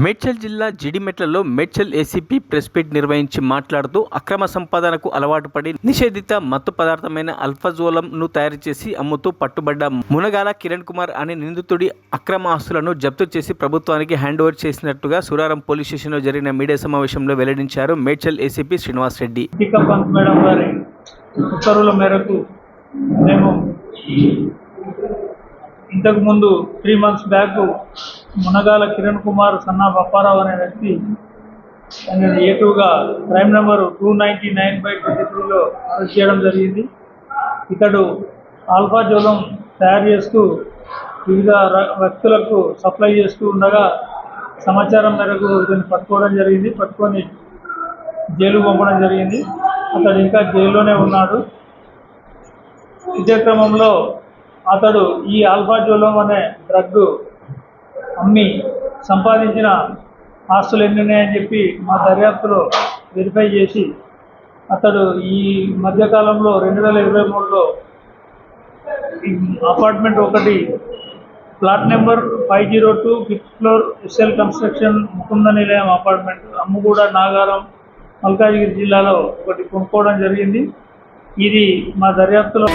మేడ్చల్ జిల్లా జిడిమెట్లలో Medchal ACP press meet నిర్వహించి మాట్లాడుతూ అక్రమ సంపాదనకు అలవాటు పడి నిషేధిత మత్తు పదార్థమైన అల్ఫాజోలంను తయారు చేసి అమ్ముతూ పట్టుబడ్డ మునగాల కిరణ్ కుమార్ అనే నిందితుడి అక్రమ ఆస్తులను జప్తు చేసి ప్రభుత్వానికి హ్యాండ్ ఓవర్ చేసినట్టుగా సూరారం పోలీస్ స్టేషన్లో జరిగిన మీడియా సమావేశంలో వెల్లడించారు మేడ్చల్ ఏసీపీ శ్రీనివాస్ రెడ్డి. మేడం గారి ఉత్తర్వుల మేరకు మేము ఇంతకు ముందు 3 months బ్యాక్ మునగాల కిరణ్ కుమార్ సన్నా బప్పారావు అనే వ్యక్తి ఏటుగా క్రైమ్ నెంబర్ 299/23లో అరెస్ట్ చేయడం జరిగింది. ఇతడు ఆల్ఫాజోలం తయారు చేస్తూ వివిధ వ్యక్తులకు సప్లై చేస్తూ ఉండగా సమాచారం మేరకు ఇతన్ని పట్టుకోవడం జరిగింది. పట్టుకొని జైలు పంపడం జరిగింది. అతడు ఇంకా జైల్లోనే ఉన్నాడు. ఇదే క్రమంలో అతడు ఈ ఆల్ఫాజోలం అనే డ్రగ్ అమ్మి సంపాదించిన ఆస్తులు ఎన్ని ఉన్నాయని చెప్పి మా దర్యాప్తులో వెరిఫై చేసి అతడు ఈ మధ్యకాలంలో 2023లో అపార్ట్మెంట్ ఒకటి plot number 502 5th floor SL construction Mukunda Nilayam apartment Ammuguda Nagaram Malkajgiri జిల్లాలో ఒకటి కొనుక్కోవడం జరిగింది. ఇది మా దర్యాప్తులో